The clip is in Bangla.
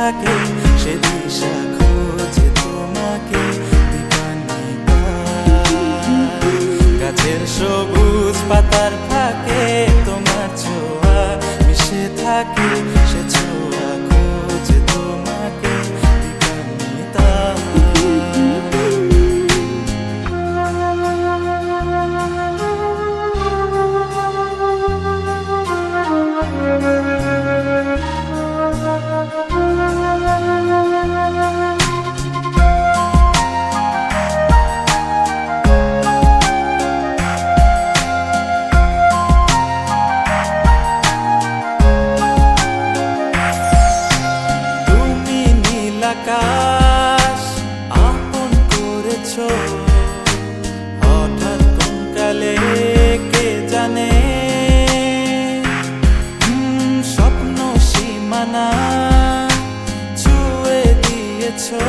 থাকে সে দিশা খোঁজে তোমাকে দীপান্বিতা। গাছের সবুজ পাতার থাকে তোমার ছোঁয়া মিশে থাকে সে ছোঁয়া খোঁজে তোমাকে দীপান্বিতা। আকাশ আপন করেছো হঠাৎ কোন কালে কে জানে, স্বপ্ন সীমানা ছুঁয়ে দিয়েছো।